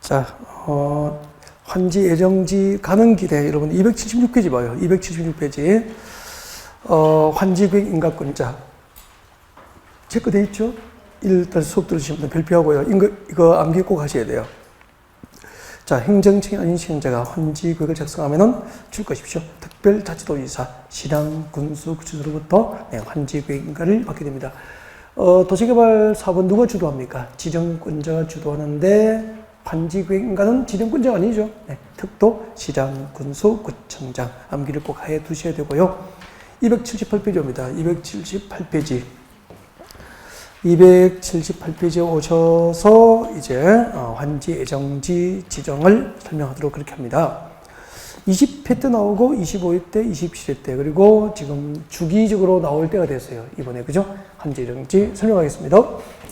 자, 환지 예정지 가는 길에 여러분 276페이지 봐요. 276페이지. 환지계획 인가권자. 체크돼 있죠? 일단 수업 들으시면 별표하고요. 이거 암기 꼭 하셔야 돼요. 자, 행정청이 아닌 시행자가 환지계획을 작성하면은 줄 것이십시오. 특별자치도지사, 시랑, 군수, 구청으로부터 환지계획 인가를 받게 됩니다. 도시개발 사업은 누가 주도합니까? 지정권자가 주도하는데 환지계획 인가는 지정권자가 아니죠. 네, 특도, 시장, 군수, 구청장 암기를 꼭 해 두셔야 되고요. 278페이지입니다. 278페이지. 278페이지에 오셔서 이제 환지 예정지 지정을 설명하도록 그렇게 합니다. 20회 때 나오고 25회 때, 27회 때 그리고 지금 주기적으로 나올 때가 됐어요. 이번에 그죠? 환지 예정지 설명하겠습니다.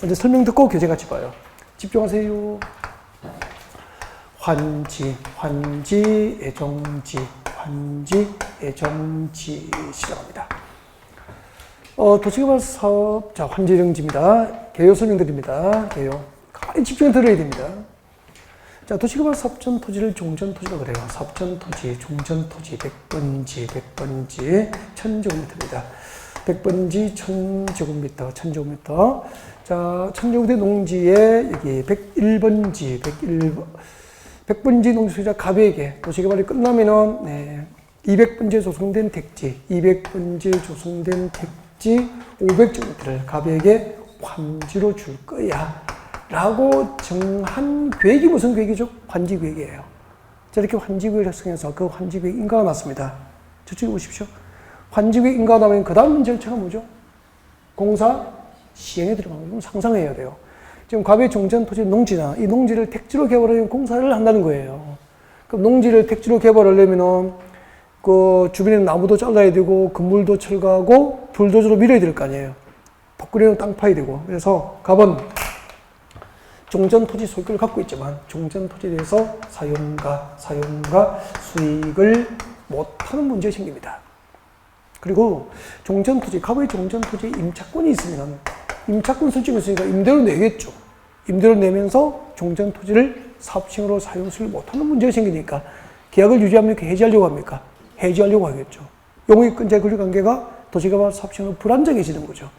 먼저 설명 듣고 교재 같이 봐요. 집중하세요. 환지 예정지 시작합니다. 도시개발 사업, 자, 환지 예정지입니다. 개요 설명드립니다. 개요. 가만히 집중해 들어야 됩니다. 자, 도시개발 사업전 토지를 종전토지라고 그래요. 사업전 토지, 종전토지, 100번지, 1000제곱미터입니다. 100번지, 1000제곱미터. 자, 1000제곱미터 농지에 여기 101번지, 100번지 농지 소유자 갑에게 도시개발이 끝나면은, 200번지에 조성된 택지, 200번지에 조성된 택지 500제곱미터를 갑에게 환지로 줄 거야. 라고 정한 계획이 무슨 계획이죠? 환지 계획이에요. 자, 이렇게 환지 계획을 작성해서 그 환지 계획 인가가 났습니다. 저쪽에 보십시오. 환지 계획 인가가 나면 그 다음 절차가 뭐죠? 공사 시행에 들어가는 건 상상해야 돼요. 지금 갑의 종전 토지 농지나 이 농지를 택지로 개발하려면 공사를 한다는 거예요. 그럼 농지를 택지로 개발하려면은 그 주변에 나무도 잘라야 되고 건물도 철거하고 불도저로 밀어야 될 거 아니에요. 퍽그리는 땅 파야 되고. 그래서 갑은 종전 토지 소유권을 갖고 있지만 종전 토지에 대해서 사용과 수익을 못하는 문제가 생깁니다. 그리고 종전 토지, 갑의 종전 토지에 임차권이 있으면 임차권 설정이 있으니까 임대료 내겠죠. 임대료 내면서 종전 토지를 사업식으로 사용 수익을 못하는 문제가 생기니까 계약을 유지합니까? 해지하려고 합니까? 해지하려고 하겠죠. 용익권자의 권리관계가 도시개발 사업식으로 불안정해지는 거죠.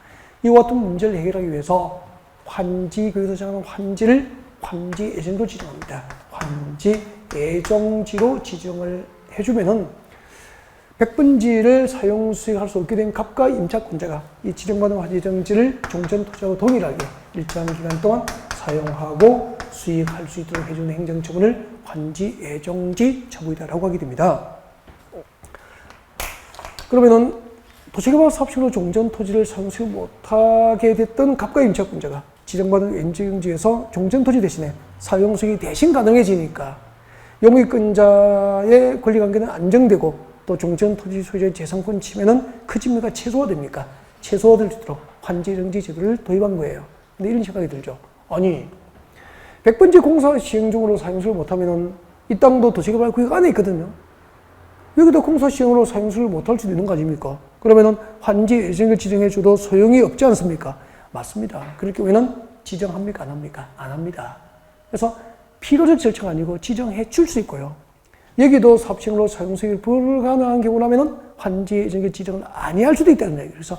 이와 같은 문제를 해결하기 위해서 환지계획에서 정하는 환지를 환지 예정지로 지정합니다. 환지 예정지로 지정을 해주면은 100번지를 사용 수익할 수 없게 된 갑과 임차권자가 이 지정받은 환지 예정지를 종전토지하고 동일하게 일정한 기간 동안 사용하고 수익할 수 있도록 해주는 행정처분을 환지 예정지 처분이다라고 하게 됩니다. 그러면은 도시개발 사업식으로 종전토지를 사용 수익 못하게 됐던 갑과 임차권자가 지정받은 예정지에서 종전토지 대신에 사용 수익이 대신 가능해지니까 용익권자의 권리관계는 안정되고 또 종전토지 소유자의 재산권 침해는 크집니까? 최소화됩니까? 최소화될 수 있도록 환지 예정지 제도를 도입한 거예요. 근데 이런 생각이 들죠. 아니, 100번지 공사 시행 중으로 사용 수익을 못하면은 이 땅도 도시개발 구역 안에 있거든요. 여기도 공사 시행으로 사용 수익을 못할 수도 있는 거 아닙니까? 그러면은 환지 예정을 지정해줘도 소용이 없지 않습니까? 맞습니다. 그럴 경우에는 지정합니까? 안 합니까? 안 합니다. 그래서 필요적 절차가 아니고 지정해 줄 수 있고요. 여기도 사업식으로 사용 수익이 불가능한 경우라면은 환지 예정지 지정을 아니할 수도 있다는 얘기예요. 그래서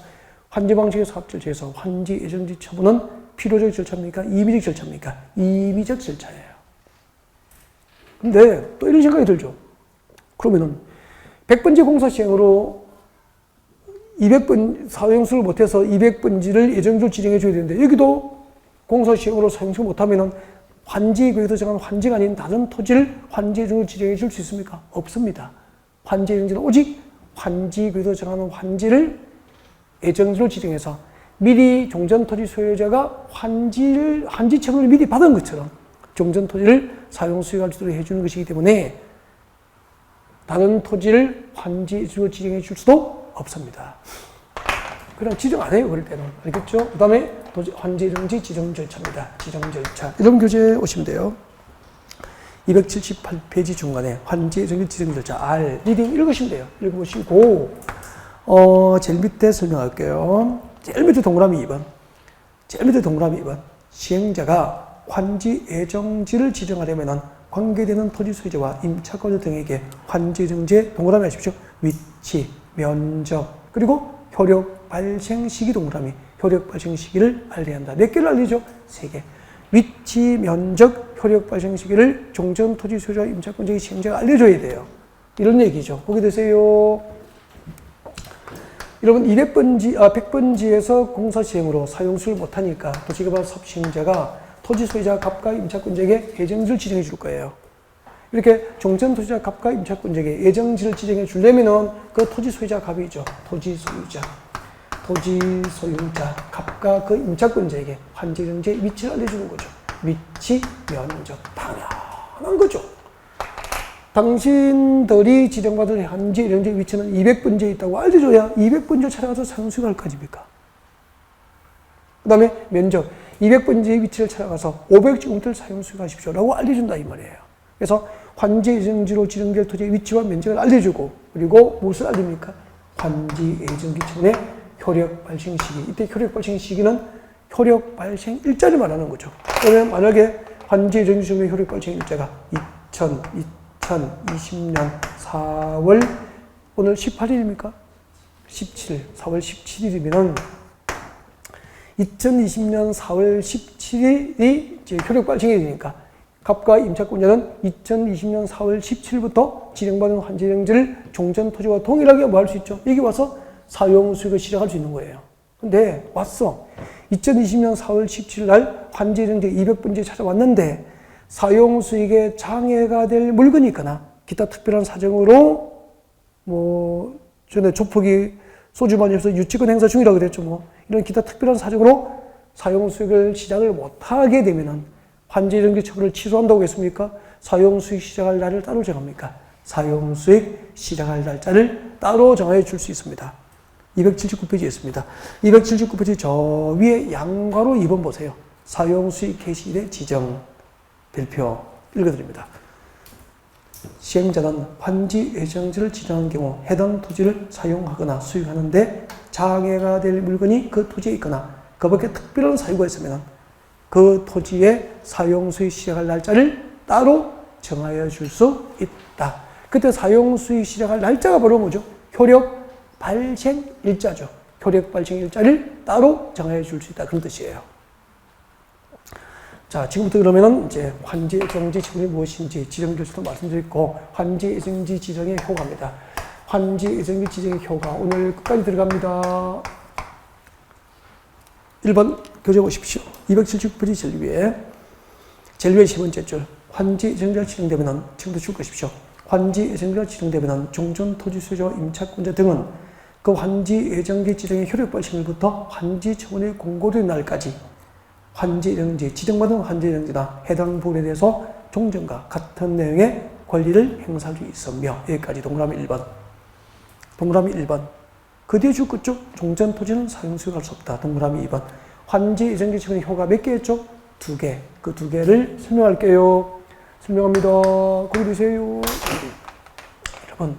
환지 방식의 사업 절차에서 환지 예정지 처분은 필요적 절차입니까? 임의적 절차입니까? 임의적 절차예요. 근데 또 이런 생각이 들죠. 그러면은 100번지 공사 시행으로 200번 사용수를 못해서 200번지를 예정지로 지정해 줘야 되는데 여기도 공사 시행으로 사용수를 못하면은 환지 계획에서 정한 환지가 아닌 다른 토지를 환지 예정지로 지정해 줄 수 있습니까? 없습니다. 환지 예정지는 오직 환지 계획에서 정하는 환지를 예정지로 지정해서 미리 종전 토지 소유자가 환지 처분을 미리 받은 것처럼 종전 토지를 사용 수익할 수 있도록 해주는 것이기 때문에 다른 토지를 환지로 지정해 줄 수도 없습니다. 그냥 지정 안 해요, 그럴 때는. 알겠죠? 그 다음에 환지 예정지 지정 절차입니다. 지정 절차. 이런 교재에 오시면 돼요. 278페이지 중간에 환지 예정지 지정 절차. R. 리딩 읽으시면 돼요. 읽어보시고, 제일 밑에 설명할게요. 제일 밑에 동그라미 2번. 시행자가 환지 예정지를 지정하려면 관계되는 토지 소유자와 임차권자 등에게 환지 예정지에 동그라미 하십시오. 위치, 면적, 그리고 효력 발생 시기 동그라미. 효력 발생 시기를 알려야 한다. 몇 개를 알리죠? 3개. 위치, 면적, 효력 발생 시기를 종전 토지 소유자 임차권자의 시행자가 알려줘야 돼요. 이런 얘기죠. 보게 되세요. 여러분 100번지에서 공사 시행으로 사용수를 못하니까 도시개발 사업 시행자가 토지 소유자 갑과 임차권자에게 예정지를 지정해 줄 거예요. 이렇게 종전 토지자 갑과 임차권자에게 예정지를 지정해 주려면은 그 토지 소유자 갑이죠. 토지 소유자 갑과 그 임차권자에게 환지 예정지의 위치를 알려주는 거죠. 위치, 면적, 당연한 거죠. 당신들이 지정받을 환지 예정지의 위치는 200번지에 있다고 알려줘야 200번지를 찾아가서 사용수익을 할 거지입니까? 그 다음에 면적, 200번지의 위치를 찾아가서 500제곱미터를 사용수익 하십시오 라고 알려준다 이 말이에요. 그래서 환지 예정지로 지정될 토지의 위치와 면적을 알려주고, 그리고 무엇을 알립니까? 환지 예정지 처분의 효력 발생 시기. 이때 효력 발생 시기는 효력 발생 일자를 말하는 거죠. 그러면 만약에 환지 예정지 처분의 효력 발생 일자가 2020년 4월, 오늘 18일입니까? 4월 17일이면 2020년 4월 17일이 이제 효력 발생이 되니까 갑과 임차권자는 2020년 4월 17일부터 지정받은 환지 예정지를 종전 토지와 동일하게 뭐 할 수 있죠? 여기 와서 사용 수익을 시작할 수 있는 거예요. 근데 왔어. 2020년 4월 17일 날 환지 예정지 200번지에 찾아왔는데 사용 수익에 장애가 될 물건이 있거나 기타 특별한 사정으로 뭐 전에 조폭이 소주만에서 유치권 행사 중이라고 그랬죠. 뭐 이런 기타 특별한 사정으로 사용 수익을 시작을 못하게 되면은 환지 예정지 처분을 취소한다고 했습니까? 사용 수익 시작할 날을 따로 정합니까? 사용 수익 시작할 날짜를 따로 정해 줄 수 있습니다. 279페이지에 있습니다. 279페이지 저 위에 양괄호 2번 보세요. 사용 수익 개시일의 지정 별표 읽어드립니다. 시행자는 환지 예정지를 지정한 경우 해당 토지를 사용하거나 수익하는데 장애가 될 물건이 그 토지에 있거나 그 밖에 특별한 사유가 있으면 그 토지의 사용 수익 시작할 날짜를 따로 정하여 줄 수 있다. 그때 사용 수익 시작할 날짜가 바로 뭐죠? 효력 발생 일자죠. 효력 발생 일자를 따로 정하여 줄 수 있다. 그런 뜻이에요. 자, 지금부터 그러면은 이제 환지 예정지 지정이 무엇인지 지정 교수도 말씀드렸고, 환지 예정지 지정의 효과입니다. 환지 예정지 지정의 효과. 오늘 끝까지 들어갑니다. 1번 교재 보십시오. 279페이지 제일 위에 세 번째 줄. 환지 예정지가 지정되면은 지금부터 줄 것이십시오. 환지 예정지가 지정되면은 종전 토지 소유자와 임차권자 등은 그 환지 예정지 지정의 효력 발생일부터 환지 처분의 공고된 날까지 환지 예정지, 지정받은 환지 예정지나 해당 부분에 대해서 종전과 같은 내용의 권리를 행사할 수 있으며, 여기까지 동그라미 1번. 동그라미 1번. 그 뒤에 줄 끝쪽 종전 토지는 사용 수익할 수 없다. 동그라미 2번. 환지 예정지 처분의 효과 몇 개 했죠? 2개. 그 2개를 설명할게요. 설명합니다. 거기 보세요. 여러분,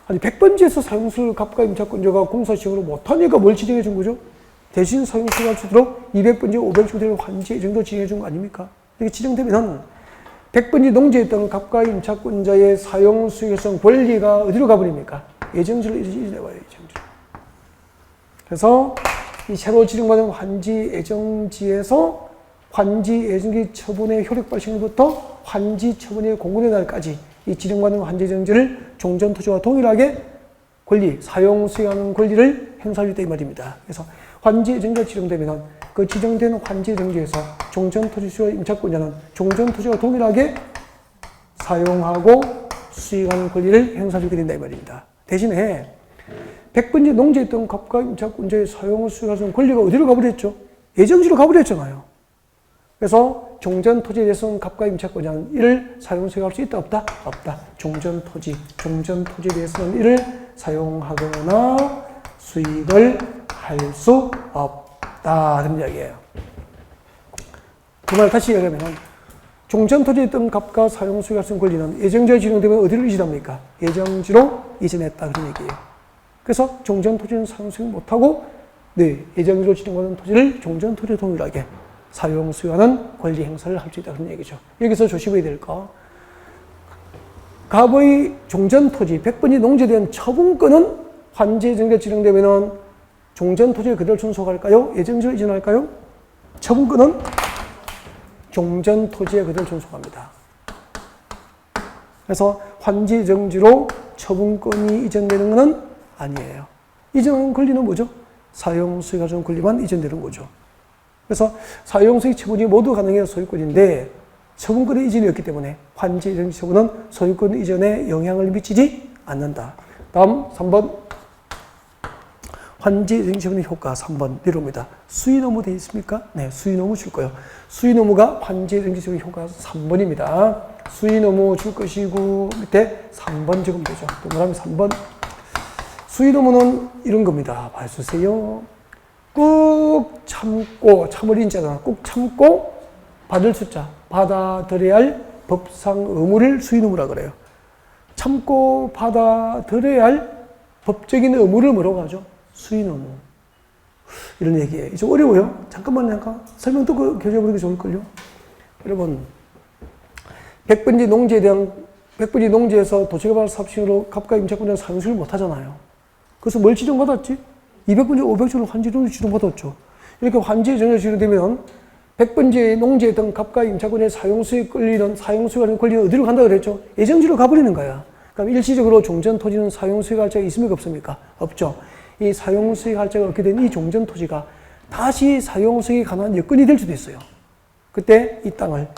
아니 100번지에서 사용수를 갑과 임차권자가 공사시행으로 못하니까 뭘 지정해 준 거죠? 대신 사용수가 할 수 있도록 200번지, 500번지 환지 예정도 지정해 준 거 아닙니까? 이게 지정되면 100번지 농지에 있던 갑과 임차권자의 사용수익성 권리가 어디로 가버립니까? 예정지로 이전해와요, 예정지. 그래서 이 새로 지정받은 환지 예정지에서 환지 예정지 처분의 효력 발생일부터 환지 처분의 공고된 날까지 이 지정받은 환지 예정지를 종전 토지와 동일하게 권리, 사용 수행하는 권리를 행사할 수 있다 이 말입니다. 그래서 환지 예정지가 지정되면 그 지정된 환지 예정지에서 종전 토지 소유와 임차권자는 종전 토지와 동일하게 사용하고 수익하는 권리를 행사할 수 있게 된다 이 말입니다. 대신에 100번지 농지에 있던 갑과 임차권자의 사용을 수익할 수 있는 권리가 어디로 가버렸죠? 예정지로 가버렸잖아요. 그래서 종전 토지에 대해서는 갑과 임차권자는 이를 사용 수익할 수 있다 없다? 없다. 종전 토지에 대해서는 이를 사용하거나 수익을 할 수 없다. 그런 이야기예요. 그 말 다시 얘기하면 종전 토지에 있던 갑과 사용 수익할 수 있는 권리는 예정지에 지정되면 어디로 이전합니까? 예정지로 이전했다. 그런 얘기예요. 그래서 종전 토지는 사용 수익 못하고 예정지로 지정받은 토지를 종전 토지에 동일하게 사용 수요하는 권리 행사를 할 수 있다 그런 얘기죠. 여기서 조심해야 될 거. 갑의 종전 토지, 백번지 농지에 대한 처분권은 환지 정지가 지정되면은 종전 토지에 그대로 존속할까요? 예정지로 이전할까요? 처분권은 종전 토지에 그대로 존속합니다. 그래서 환지 정지로 처분권이 이전되는 것은 아니에요. 이전하는 권리는 뭐죠? 사용 수익 가정 권리만 이전되는 거죠. 그래서 사용 수익 처분이 모두 가능해야 소유권인데 처분권의 이전이 없기 때문에 환지 정지 처분은 소유권 이전에 영향을 미치지 않는다. 다음 3번. 환지 정지 처분의 효과 3번 내려옵니다. 수의노무 되어 있습니까? 네, 수의노무 줄 거예요. 수의노무가 환지 정지 처분의 효과 3번입니다. 수의노무 줄 것이고 밑에 3번 적으면 되죠. 동그라미 3번. 수의노무는 이런 겁니다. 봐주세요. 꾹 참고, 참을 인자잖아. 꾹 참고 받을 숫자, 받아들여야 할 법상 의무를 수의노무라 그래요. 참고 받아들여야 할 법적인 의무를 뭐라고 하죠? 수의노무. 이런 얘기예요. 좀 어려워요. 잠깐 설명 또 교재해보는 게 좋을걸요. 여러분, 백번지 농지에 대한, 백번지 농지에서 도시개발 사업시행으로 갑과 임차권자는 사용수를 못 하잖아요. 그래서 뭘 지정받았지? 200번지, 500조를 환지로 지정받았죠. 이렇게 환지 정지가 지정되면 100번지 농지에 등 갑과 임차권의 사용수에 걸리는, 사용수에 권리는 어디로 간다 그랬죠? 예정지로 가버리는 거야. 그럼 일시적으로 종전 토지는 사용수익 할자가 있습니까? 없습니까? 없죠. 이 사용수익 할자가 얻게 된 이 종전 토지가 다시 사용수익에 관한 여건이 될 수도 있어요. 그때 이 땅을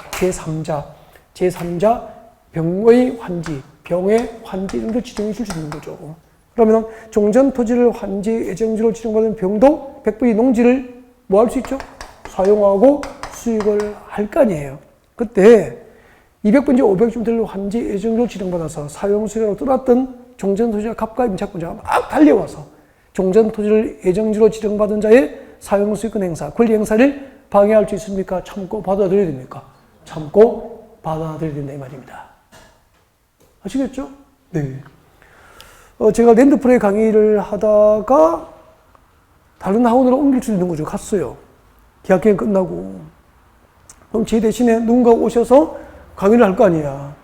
제3자 병의 환지, 병의 환지 정도 지정해 줄 수 있는 거죠. 그러면 종전 토지를 환지 예정지로 지정받은 병도 100번지 농지를 뭐 할 수 있죠? 사용하고 수익을 할 거 아니에요. 그때 200번지 500주들을 환지 예정지로 지정받아서 사용수익으로 떠났던 종전 토지와 갑과 임차권자가 막 달려와서 종전 토지를 예정지로 지정받은 자의 사용수익권 행사, 권리 행사를 방해할 수 있습니까? 참고 받아들여야 됩니까? 참고 받아들여야 된다 이 말입니다. 아시겠죠? 네. 제가 랜드플레이 강의를 하다가 다른 학원으로 옮길 수 있는 거죠. 갔어요. 계약기간 끝나고. 그럼 제 대신에 누군가 오셔서 강의를 할 거 아니야.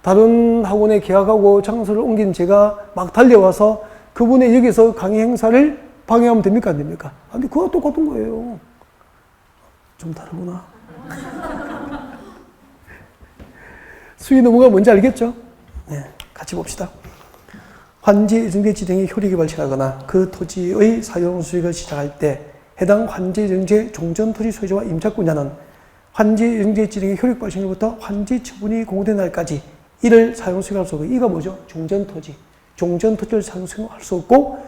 다른 학원에 계약하고 장소를 옮긴 제가 막 달려와서 그분의 여기서 강의 행사를 방해하면 됩니까? 안 됩니까? 근데 그거 똑같은 거예요. 좀 다르구나. 수의노무가 뭔지 알겠죠? 네, 같이 봅시다. 환지 예정지 지정의 효력이 발생하거나 그 토지의 사용 수익을 시작할 때 해당 환지 예정지 종전 토지 소유자와 임차권자는 환지 예정지 지정의 효력 발생일부터 환지 처분이 공고된 날까지 이를 사용 수익할 수 없고, 이가 뭐죠? 종전 토지. 종전 토지를 사용 수익할 수 없고,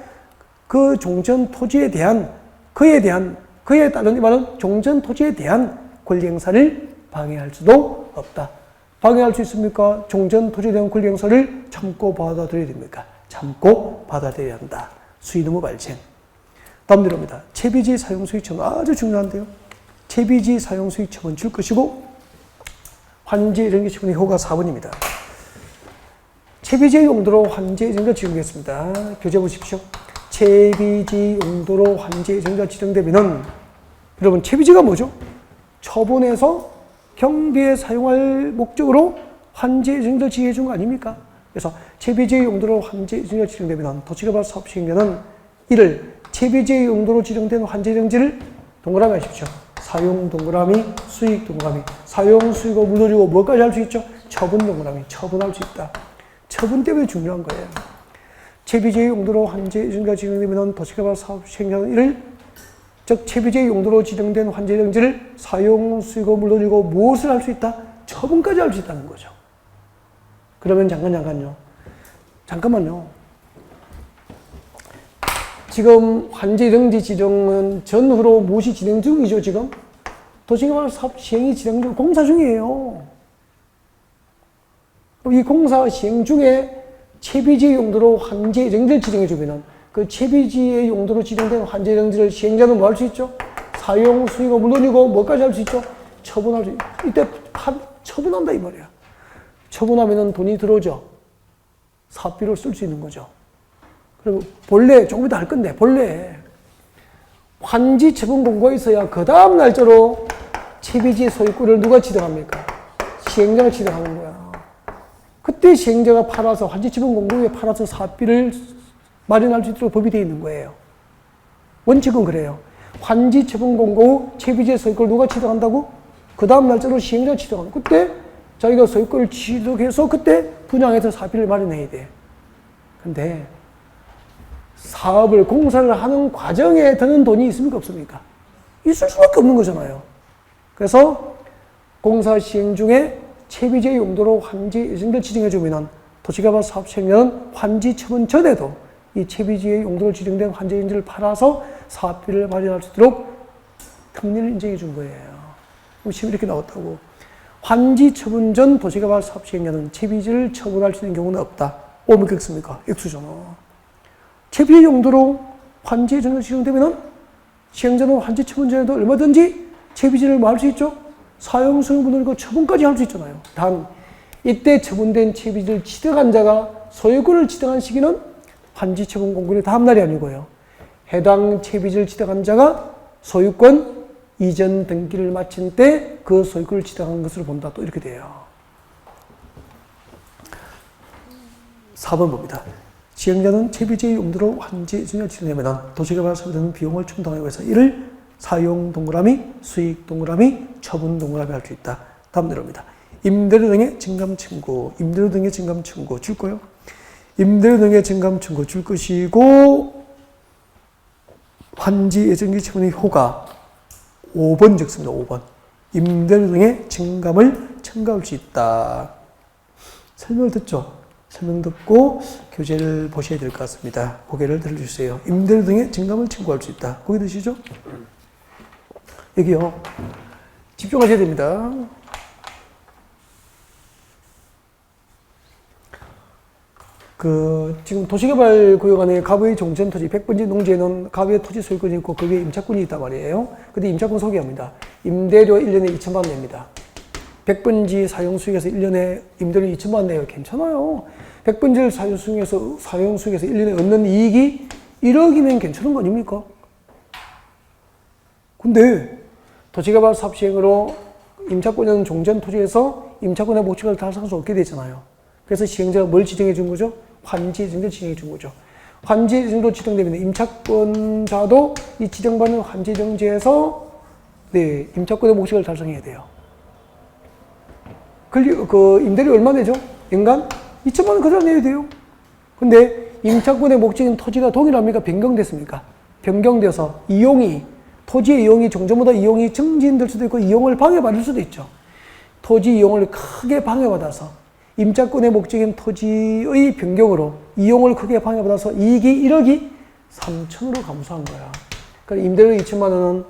그 종전 토지에 대한 그에 따른 이 말은 종전 토지에 대한 권리 행사를 방해할 수도 없다. 방해할 수 있습니까? 종전 토지에 대한 권리 행사를 참고 받아들여야 됩니까? 참고 받아들여야 한다. 수의노무 발생. 다음 내려옵니다. 채비지 사용수익처분 아주 중요한데요. 채비지 사용수익처분 줄 것이고 환지 예정지 처분의 효과 4번입니다. 채비지 용도로 환지 예정지가 지정되었습니다. 교재 보십시오. 채비지 용도로 환지 예정지가 지정되면은 여러분 채비지가 뭐죠? 처분해서 경비에 사용할 목적으로 환지 예정지를 지정해 준 거 아닙니까? 그래서 채비지의 용도로 환지 예정지가 지정되면 도시개발 사업 시행자는 이를 채비지의 용도로 지정된 환지 예정지를 동그라미 하십시오. 사용 동그라미, 수익 동그라미. 사용 수익을 물어주고 뭐까지 할 수 있죠? 처분 동그라미. 처분할 수 있다. 처분 때문에 중요한 거예요. 채비지의 용도로 환지 예정지가 지정되면 도시개발 사업 시행자는 이를 즉 채비지의 용도로 지정된 환지 예정지를 사용 수익을 물어주고 무엇을 할 수 있다? 처분까지 할 수 있다는 거죠. 그러면 잠깐만요. 지금 환지 예정지 지정은 전후로 무엇이 진행 중이죠, 지금? 도시개발 사업 시행이 진행 중, 공사 중이에요. 이 공사 시행 중에 채비지 용도로 환지 예정지를 지정해주면 그 채비지의 용도로 지정된 환지 예정지를 시행자는 뭐 할 수 있죠? 사용 수익을 물론이고 뭐까지 할 수 있죠? 처분할 수 있죠. 이때 처분한다 이 말이야. 처분하면 돈이 들어오죠. 사업비로 쓸 수 있는 거죠. 그리고 본래 조금 이따 할 건데 본래 환지 처분 공고가 있어야 그 다음 날짜로 채비지 소유권을 누가 지정합니까? 시행자가 지정하는 거야. 그때 시행자가 팔아서 환지 처분 공고에 팔아서 사업비를 마련할 수 있도록 법이 되어 있는 거예요. 원칙은 그래요. 환지 처분 공고 채비지 소유권을 누가 지정한다고? 그 다음 날짜로 시행자가 지정하는 거야. 그때 자기가 소유권을 취득해서 그때 분양해서 사업비를 마련해야 돼. 근데 사업을 공사를 하는 과정에 드는 돈이 있습니까 없습니까? 있을 수밖에 없는 거잖아요. 그래서 공사 시행 중에 채비지의 용도로 환지 예정을 지정해 주면 도시개발 사업 시행자는 환지 처분 전에도 이 채비지의 용도로 지정된 환지 예정지를 팔아서 사업비를 마련할 수 있도록 특례를 인정해 준 거예요. 시험이 이렇게 나왔다고. 환지 처분 전 도시개발 사업 시행자는 채비지를 처분할 수 있는 경우는 없다. 오면 겠습니까? 액수잖아. 채비 용도로 환지 예정지가 지정되면은 시행자는 환지 처분 전에도 얼마든지 채비지를 뭐 할 수 있죠? 사용 소유분을 처분까지 할 수 있잖아요. 단 이때 처분된 채비지를 취득한 자가 소유권을 취득한 시기는 환지 처분 공고의 다음 날이 아니고요. 해당 채비지를 취득한 자가 소유권 이전 등기를 마친 때 그 소유권을 취득한 것으로 본다. 또 이렇게 돼요. 4번 봅니다. 시행자는 채비지의 용도로 환지 예정지를 지정하면 도시개발 사업에 드는 비용을 충당하기 위해서 이를 사용 동그라미, 수익 동그라미, 처분 동그라미 할 수 있다. 다음 내려옵니다. 임대료 등의 증감 청구, 임대료 등의 증감 청구 줄 거요. 임대료 등의 증감 청구 줄 것이고 환지 예정지 처분의 효과 5번 적습니다. 5번. 임대료 등의 증감을 청구할 수 있다. 설명을 듣죠? 설명 듣고 교재를 보셔야 될 것 같습니다. 고개를 들어주세요. 임대료 등의 증감을 청구할 수 있다. 고개 드시죠? 여기요. 집중하셔야 됩니다. 지금 도시개발구역 안에 가부의 종전 토지, 100번지 농지에는 가부의 토지 소유권이 있고 거기에 임차권이 있단 말이에요. 근데 임차권 소개합니다. 임대료 1년에 2천만 원 냅니다. 100번지 사용수익에서 1년에 임대료 2천만 원 내요. 괜찮아요. 100번지를 사용수익에서 1년에 얻는 이익이 1억이면 괜찮은 거 아닙니까? 근데 도시개발 사업 시행으로 임차권은 종전 토지에서 임차권의 목적을 달성할 수 없게 되잖아요. 그래서 시행자가 뭘 지정해 준 거죠? 환지 예정지를 지정해 준 거죠. 환지 예정지로 지정되면 임차권자도 이 지정받는 환지 예정지에서 임차권의 목적을 달성해야 돼요. 임대료 얼마 내죠? 연간 2천만 원 그대로 내야 돼요. 근데 임차권의 목적인 토지가 동일합니까? 변경됐습니까? 변경돼서 토지의 이용이 종전보다 이용이 증진될 수도 있고 이용을 방해받을 수도 있죠. 토지 이용을 크게 방해받아서 임차권의 목적인 토지의 변경으로 이용을 크게 방해받아서 이익이 1억이 3천으로 감소한 거야. 그러니까 임대료 2천만 원은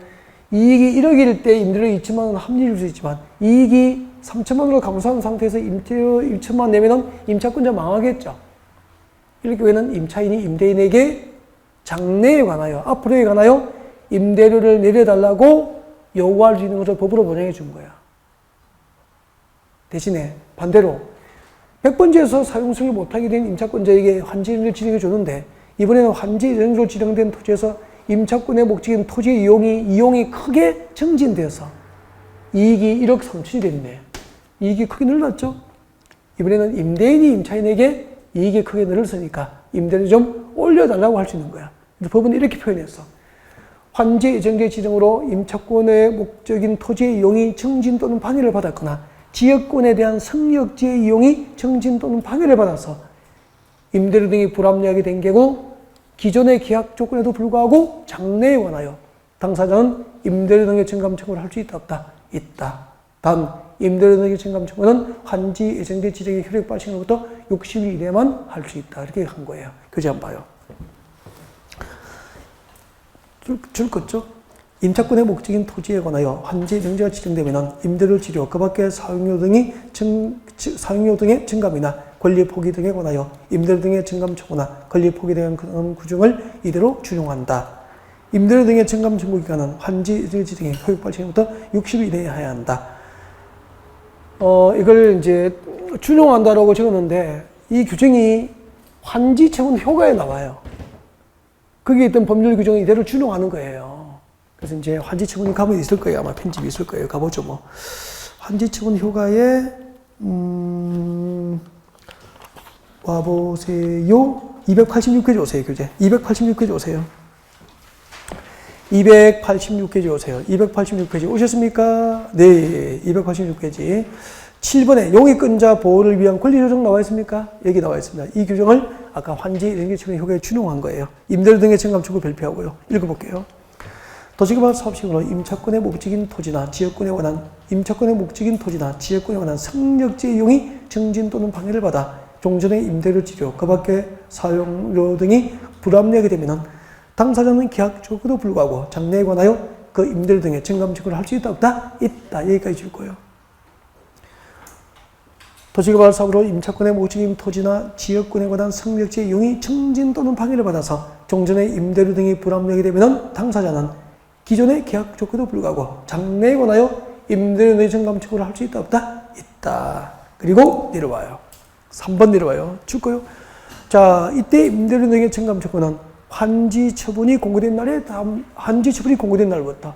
이익이 1억일 때 임대료 2천만 원 합리일 수 있지만 이익이 3천만 원으로 감소한 상태에서 임대료 1천만 원 내면은 임차권자 망하겠죠. 이럴 경우에는 임차인이 임대인에게 장래에 관하여 앞으로에 관하여 임대료를 내려달라고 요구할 수 있는 것을 법으로 보장해 준 거야. 대신에 반대로 100번지에서 사용수익을 못하게 된 임차권자에게 환지 예정지를 지정해 줬는데 이번에는 환지 예정지로 지정된 토지에서 임차권의 목적인 토지의 이용이 크게 증진되어서 이익이 1억 3천이 됐네. 이익이 크게 늘어났죠? 이번에는 임대인이 임차인에게 이익이 크게 늘었으니까 임대료 좀 올려달라고 할 수 있는 거야. 법은 이렇게 표현했어. 환지 예정지 지정으로 임차권의 목적인 토지의 이용이 증진 또는 방해를 받았거나 지역권에 대한 성역지의 이용이 증진 또는 방해를 받아서 임대료 등이 불합리하게 된 경우 기존의 계약 조건에도 불구하고 장래에 관하여 당사자는 임대료 등의 증감 청구를 할 수 있다 없다? 있다. 단 임대료 등의 증감 청구는 환지 예정지 지정의 효력 발생으로부터 60일 이내만 할 수 있다. 이렇게 한 거예요. 교재 한번 봐요. 줄 것죠? 임차권의 목적인 토지에 관하여 환지 예정지가 지정되면 임대료 치료, 그 밖의 사용료 등의 증감이나 권리 포기 등에 관하여 임대료 등의 증감 청구나 권리 포기에 대한 규정을 이대로 준용한다. 임대료 등의 증감 청구 기간은 환지 예정지 지정의 효력 발생부터 60일 이내에 해야 한다. 이걸 이제 준용한다라고 적었는데 이 규정이 환지 처분 효과에 나와요. 거기에 있던 법률 규정을 이대로 준용하는 거예요. 그래서 이제 환지처분 가면 있을 거예요. 아마 편집이 있을 거예요. 가보죠, 뭐. 환지처분 효과에, 와보세요. 286페이지 오세요, 교재. 286페이지 오세요. 286페이지 오세요. 286페이지 오셨습니까? 네, 286페이지. 7번에 용익권자 보호를 위한 권리 조정 나와 있습니까? 여기 나와 있습니다. 이 규정을 아까 환지 연계처분 효과에 준용한 거예요. 임대료 등의 증감축을 발표하고요. 읽어볼게요. 도시개발 사업식으로 임차권의 목적인 토지나 지역권에 관한 성역지의 이용이 정진 또는 방해를 받아 종전의 임대료 지료, 그 밖의 사용료 등이 불합리하게 되면 당사자는 계약 조건에도 불구하고 장래에 관하여 그 임대료 등의 증감축을 할 수 있다 없다? 있다. 여기까지 줄 거예요. 도시개발 사업으로 임차권의 목적인 토지나 지역권에 관한 성역지의 이용이 정진 또는 방해를 받아서 종전의 임대료 등이 불합리하게 되면 당사자는 기존의 계약 조건에도 불구하고 장래에 관하여 임대료 내 증감축을 할 수 있다 없다? 있다. 그리고 내려와요. 3번 내려와요. 줄 거요. 자, 이때 임대료 등의 증감축은 환지 처분이 공고된 날에 환지 처분이 공고된 날부터.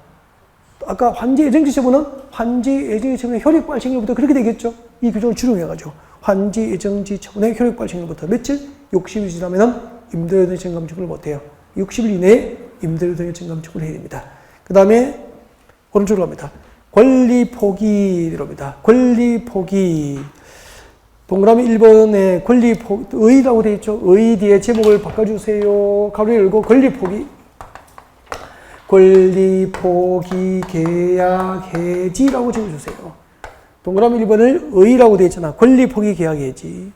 아까 환지 예정지 처분은 환지 예정지 처분의 효력 발생일부터 그렇게 되겠죠. 이 규정을 준용해가지고 환지 예정지 처분의 효력 발생일부터 며칠? 60일 지나면은 임대료 등의 증감축을 못해요. 60일 이내에 임대료 등의 증감축을 해야 됩니다. 그 다음에 오른쪽으로 갑니다. 권리 포기 들어옵니다. 권리 포기. 동그라미 1번에 권리 포기, 의라고 되어 있죠. 의 뒤에 제목을 바꿔주세요. 가로 열고 권리 포기. 권리 포기 계약 해지라고 적어주세요. 동그라미 1번을 의라고 되어 있잖아. 권리 포기 계약 해지.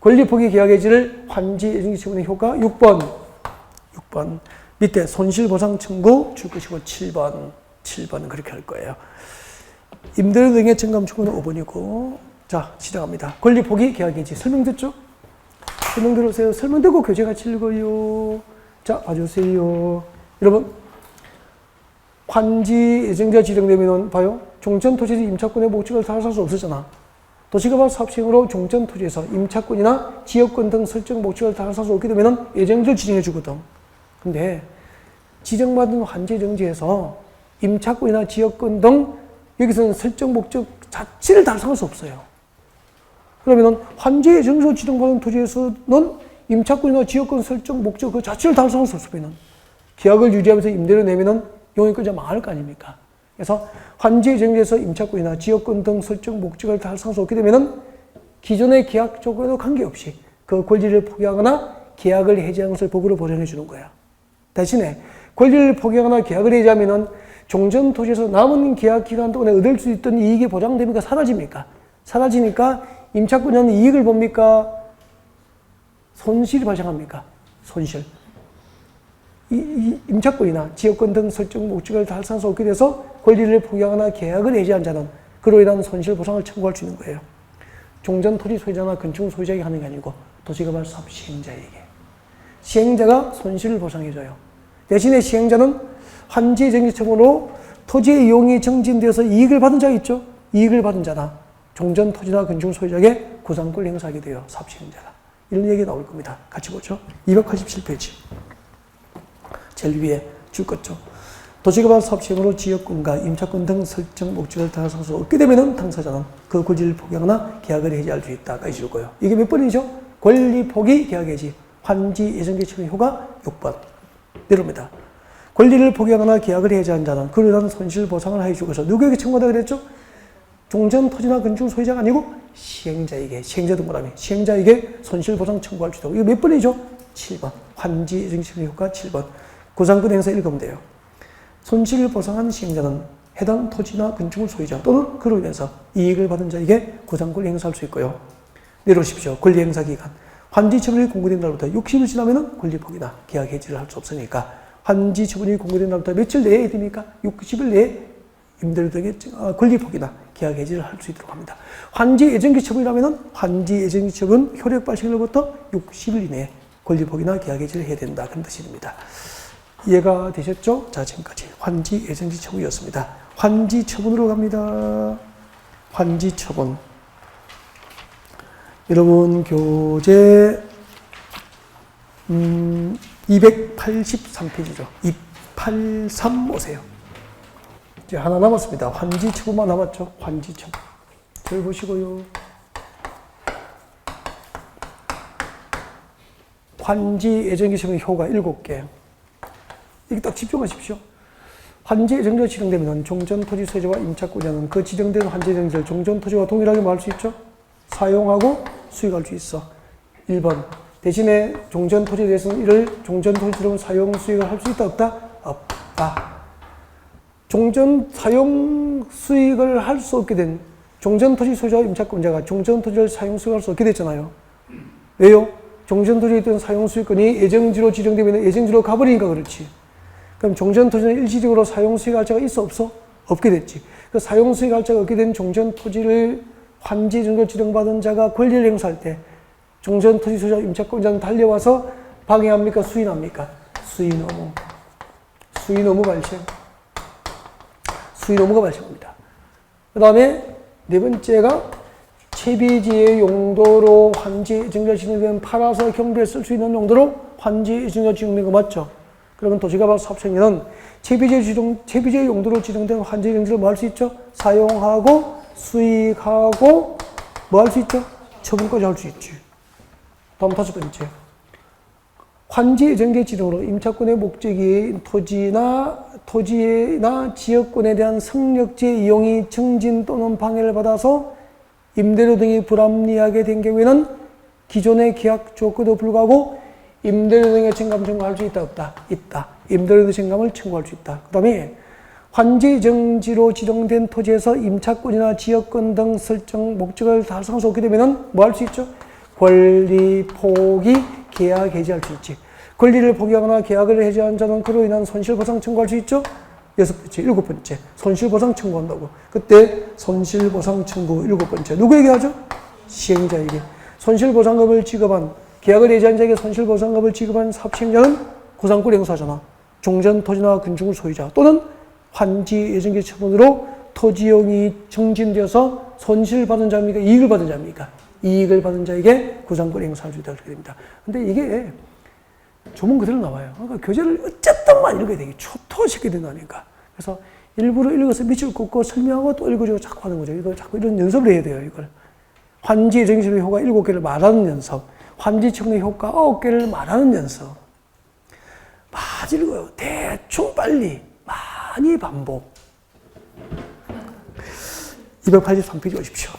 권리 포기 계약 해지를 환지 예정지 처분의 효과 6번. 밑에 손실보상 청구 줄 것이고 7번은 그렇게 할 거예요. 임대료 등의 증감축은 5번이고 자 시작합니다. 권리 포기 계약 해지 설명됐죠? 설명 들으세요. 설명 듣고 교재 같이 읽어요. 자 봐주세요. 여러분 환지 예정지가 지정되면 봐요. 종전 토지에서 임차권의 목적을 달성할 수 없었잖아. 도시개발 사업 시행으로 종전 토지에서 임차권이나 지역권 등 설정 목적을 달성할 수 없게 되면 예정지를 지정해 주거든. 근데 지정받은 환지 예정지에서 임차권이나 지역권 등 여기서는 설정 목적 자체를 달성할 수 없어요. 그러면 환지 예정지로 지정받은 토지에서는 임차권이나 지역권 설정 목적 그 자체를 달성할 수 없으면 계약을 유지하면서 임대료 내면은 용익권자 망할 거 아닙니까? 그래서 환지 예정지에서 임차권이나 지역권 등 설정 목적을 달성할 수 없게 되면은 기존의 계약 조건에도 관계없이 그 권리를 포기하거나 계약을 해지하는 것을 법으로 보장해 주는 거야. 대신에 권리를 포기하거나 계약을 해지하면은 종전 토지에서 남은 계약 기간 동안에 얻을 수 있던 이익이 보장됩니까? 사라집니까? 사라지니까 임차권자는 이익을 봅니까? 손실이 발생합니까? 손실. 이 임차권이나 지역권 등 설정 목적을 달성할 수 없게 돼서 권리를 포기하거나 계약을 해지한 자는 그로 인한 손실 보상을 청구할 수 있는 거예요. 종전 토지 소유자나 건축 소유자에게 하는 게 아니고 도시개발 사업 시행자에게. 시행자가 손실을 보상해줘요. 대신에 시행자는 환지 예정지 처분으로 토지의 이용이 정진되어서 이익을 받은 자가 있죠. 이익을 받은 자나 종전 토지나 건축 소유자에게 구상권을 행사하게 돼요. 사업 시행자가. 이런 얘기 나올 겁니다. 같이 보죠. 287페이지. 제일 위에 줄 것죠. 도시개발 사업 시행으로 지역권과 임차권 등 설정 목적을 달성할 수 없게 되면 당사자는 그 권리를 포기하거나 계약을 해지할 수 있다가 있을 거예요. 이게 몇 번이죠? 권리 포기 계약 해지. 환지 예정지 처분 효과 6번. 내려옵니다. 권리를 포기하거나 계약을 해지한 자는 그로 인한 손실 보상을 해주고서 누구에게 청구하다 그랬죠? 종전 토지나 건축 소유자가 아니고 시행자에게, 시행자 동그라미, 시행자에게 손실 보상 청구할 수 있다고. 이거 몇 번이죠? 7번. 환지 예정지 처분 효과 7번. 구상권 행사 읽으면 돼요. 손실을 보상한 시행자는 해당 토지나 건축물 소유자 또는 그로 인해서 이익을 받은 자에게 구상권을 행사할 수 있고요. 내려오십시오. 권리 행사 기간. 환지 처분이 공고된 날부터 60일 지나면 권리 포기나 계약 해지를 할 수 없으니까 환지 처분이 공고된 날부터 며칠 내에 해야 됩니까? 60일 내에 임대료 등의 권리 포기나 계약 해지를 할 수 있도록 합니다. 환지 예정지 처분이라면 환지 예정지 처분 효력 발생일로부터 60일 이내에 권리 포기나 계약 해지를 해야 된다. 그런 뜻이 됩니다. 이해가 되셨죠? 자, 지금까지 환지 예정지 처분이었습니다. 환지 처분으로 갑니다. 환지 처분. 여러분 교재 283페이지죠. 283 오세요. 이제 하나 남았습니다. 환지처분만 남았죠. 환지처분. 잘 보시고요. 환지 예정기 처분 효가 7개. 이게 딱 집중하십시오. 환지 예정지가 지정되면 종전 토지 소유자와 임차권자는 그 지정된 환지 예정지를 종전 토지와 동일하게 뭐 할 수 있죠? 사용하고 수익할 수 있어. 1번. 대신에 종전 토지에 대해서는 이를 종전 토지로 사용 수익을 할 수 있다 없다? 없다. 종전 사용 수익을 할 수 없게 된 종전 토지 소유자와 임차권자가 종전 토지를 사용 수익할 수 없게 됐잖아요. 왜요? 종전 토지에 있던 사용 수익권이 예정지로 지정되면 예정지로 가버리니까 그렇지. 그럼 종전 토지는 일시적으로 사용 수익 할자가 있어 없어? 없게 됐지. 그 사용 수익 할자가 없게 된 종전 토지를 환지 정도 지정받은 자가 권리를 행사할 때 종전 토지 소유자 임차권자는 달려와서 방해합니까? 수인합니까? 수인 의무. 수인 의무 발생. 수인 의무가 발생합니다. 그 다음에 네 번째가 채비지의 용도로 환지 예정지가 지정되면 팔아서 경비에 쓸 수 있는 용도로 환지 예정지가 지정된 거 맞죠? 그러면 도시개발 사업청에는 채비지의 용도로 지정된 환지 예정지를 뭐 할 수 있죠? 사용하고 수익하고 뭐 할 수 있죠? 처분까지 할 수 있지. 다음 5번째. 환지 예정지 지정으로 임차권의 목적이 토지나 지역권에 대한 성역지의 이용이 증진 또는 방해를 받아서 임대료 등이 불합리하게 된 경우에는 기존의 계약 조건에도 불구하고 임대료 등의 증감 청구할 수 있다 없다? 있다. 임대료 등 증감을 청구할 수 있다. 그 다음에 환지 예정지로 지정된 토지에서 임차권이나 지역권 등 설정 목적을 달성할 수 없게 되면 뭐 할 수 있죠? 권리 포기, 계약 해지할 수 있지. 권리를 포기하거나 계약을 해지한 자는 그로 인한 손실보상 청구할 수 있죠? 6번째, 7번째. 손실보상 청구한다고. 그때 손실보상 청구 7번째. 누구에게 하죠? 시행자에게. 손실보상금을 지급한, 계약을 해지한 자에게 손실보상금을 지급한 사업시행자는 구상권 행사자나 종전 토지나 건축물 소유자 또는 환지 예정지 처분으로 토지용이 증진되어서 손실받은 자입니까? 이익을 받은 자입니까? 이익을 받은 자에게 구상권 행사할 수 있다. 그렇게 됩니다. 근데 이게 조문 그대로 나와요. 그러니까 교재를 어쨌든만 읽어야 되게 초토화시켜야 된다니까. 그래서 일부러 읽어서 밑줄 긋고 설명하고 또 읽어주고 자꾸 하는 거죠. 이걸 자꾸 이런 연습을 해야 돼요, 이걸. 환지 예정지의 효과 7개를 말하는 연습. 환지 처분의 효과 9개를 말하는 연습. 많이 읽어요. 대충 빨리. 많이 반복. 283페이지 오십시오.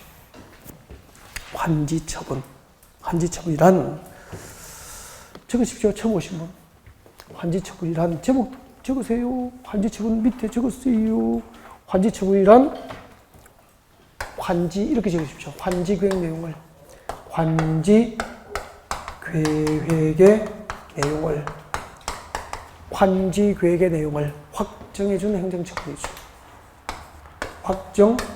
환지 처분. 환지 처분이란 적으십시오. 처음 오신 분. 환지처분이란 제목 적으세요. 환지처분 밑에 적으세요. 환지처분이란 환지 이렇게 적으십시오. 환지계획 내용을 환지계획의 내용을 확정해주는 행정처분이죠. 확정해주는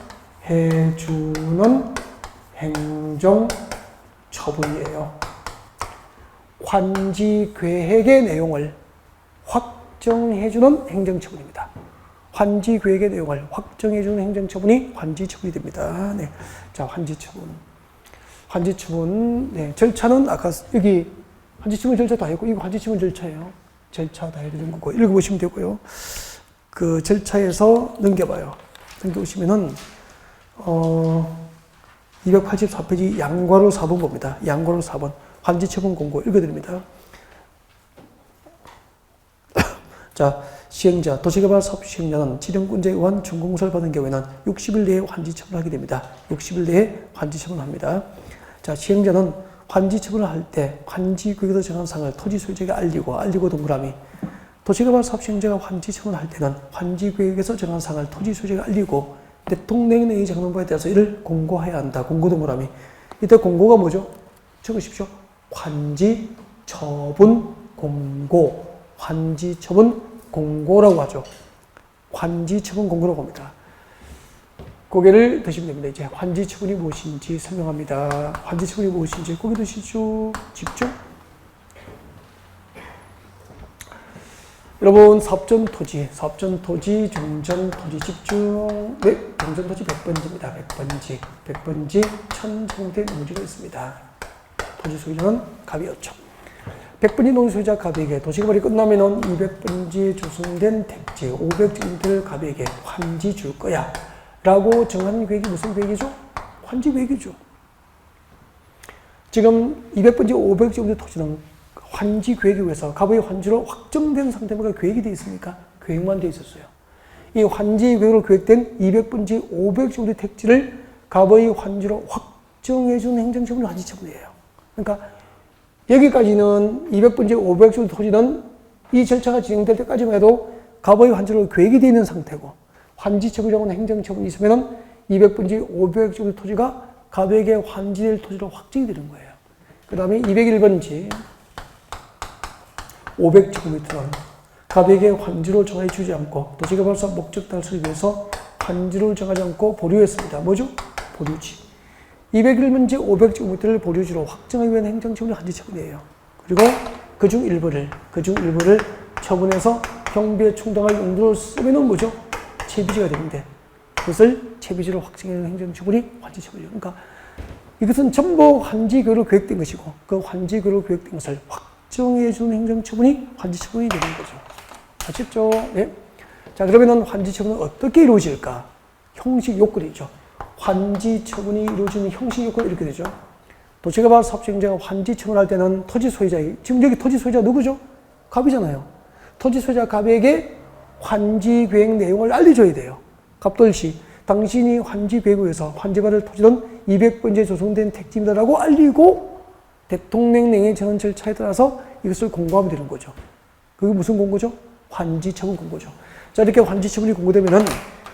행정처분이에요. 환지 계획의 내용을 확정해주는 행정처분입니다. 환지 계획의 내용을 확정해주는 행정처분이 환지처분이 됩니다. 네. 자, 환지처분. 환지처분, 네. 절차는 아까 여기 환지처분 절차 다 했고, 이거 환지처분 절차예요. 절차 다 해야 되는 거고, 읽어보시면 되고요. 그 절차에서 넘겨봐요. 넘겨보시면은, 284페이지 양괄호 4번 봅니다. 양괄호 4번. 환지처분 공고 읽어드립니다. 자, 시행자, 도시개발 사업 시행자는 지정권자에 의한 준공사를 받은 경우에는 60일 내에 환지처분을 하게 됩니다. 60일 내에 환지처분을 합니다. 자, 시행자는 환지처분을 할 때 환지구역에서 정한 사항을 토지 소유자에게 알리고 동그라미. 도시개발 사업 시행자가 환지처분을 할 때는 환지구역에서 정한 사항을 토지 소유자에게 알리고 대통령령이 정하는 바에 따라서 이를 공고해야 한다. 공고 동그라미. 이때 공고가 뭐죠? 적으십시오. 환지처분 공고. 환지처분 공고라고 하죠. 환지처분 공고라고 합니다. 고개를 드시면 됩니다. 이제 환지처분이 무엇인지 설명합니다. 환지처분이 무엇인지 고개 드시죠. 집중. 여러분, 사업전토지, 종전토지 집중. 네, 종전토지 100번지입니다. 100번지 천정대 농지가 있습니다. 토지 소유자는 갑이었죠. 100번지 농지 소유자 갑에게 도시개발이 끝나면은 200번지 조성된 택지 500제곱미터를 갑에게 환지 줄 거야 라고 정한 계획이 무슨 계획이죠? 환지 계획이죠. 지금 200번지 500제곱미터 토지는 환지 계획에 의해서 갑의 환지로 확정된 상태가 계획이 되어 있습니까? 계획만 되어 있었어요. 이 환지 계획으로 계획된 200번지 500제곱미터 택지를 갑의 환지로 확정해준 행정처분이 환지처분이에요. 그러니까 여기까지는 200번지 500제곱미터 토지는 이 절차가 진행될 때까지만 해도 갑의 환지로 계획이 되어 있는 상태고 환지처분이라고 하는 행정처분이 있으면 200번지 500제곱미터 토지가 갑에게 환지될 토지로 확정이 되는 거예요. 그 다음에 201번지 500제곱미터는 갑에게 환지로 정해 주지 않고 도시개발사 목적 달성을 위해서 환지를 정하지 않고 보류했습니다. 뭐죠? 보류지. 201번지 500제곱미터를 보류지로 확정하기 위한 행정처분이 환지처분이에요. 그리고 그중 일부를 처분해서 경비에 충당할 용도로 쓰면 뭐죠? 채비지가 되는데 그것을 채비지로 확정하는 행정처분이 환지처분이에요. 그러니까 이것은 전부 환지교로 계획된 것이고 그 환지교로 계획된 것을 확정해주는 행정처분이 환지처분이 되는 거죠. 아셨죠? 네. 자, 그러면은 환지처분은 어떻게 이루어질까? 형식 요건이죠. 환지처분이 이루어지는 형식 요건이 이렇게 되죠. 도시개발 사업시행자가 환지처분할 때는 토지 소유자에게, 지금 여기 토지 소유자 누구죠? 갑이잖아요. 토지 소유자 갑에게 환지 계획 내용을 알려줘야 돼요. 갑돌시, 당신이 환지 계획에 의해서 환지받을 토지는 200번지에 조성된 택지입니다라고 알리고 대통령 냉해 전원 절차에 따라서 이것을 공고하면 되는 거죠. 그게 무슨 공고죠? 환지처분 공고죠. 자, 이렇게 환지처분이 공고되면은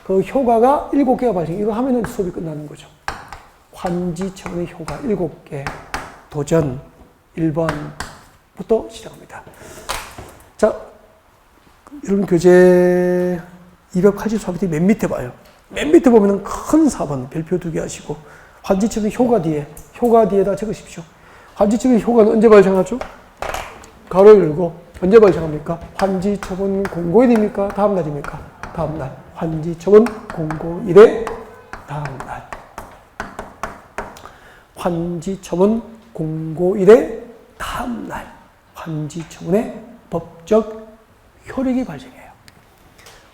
그 효과가 7개가 발생. 이거 하면은 수업이 끝나는 거죠. 환지처분의 효과 7개. 도전 1번부터 시작합니다. 자, 여러분 교재 284페이지 맨 밑에 봐요. 맨 밑에 보면은 큰 4번 별표 2개 하시고 환지처분의 효과 뒤에다 적으십시오. 환지처분의 효과는 언제 발생하죠? 가로 열고 언제 발생합니까? 환지처분 공고일입니까? 다음 날입니까? 다음 날. 환지처분 공고일의 다음 날. 환지처분 공고일의 다음 날. 환지처분의 법적 효력이 발생해요.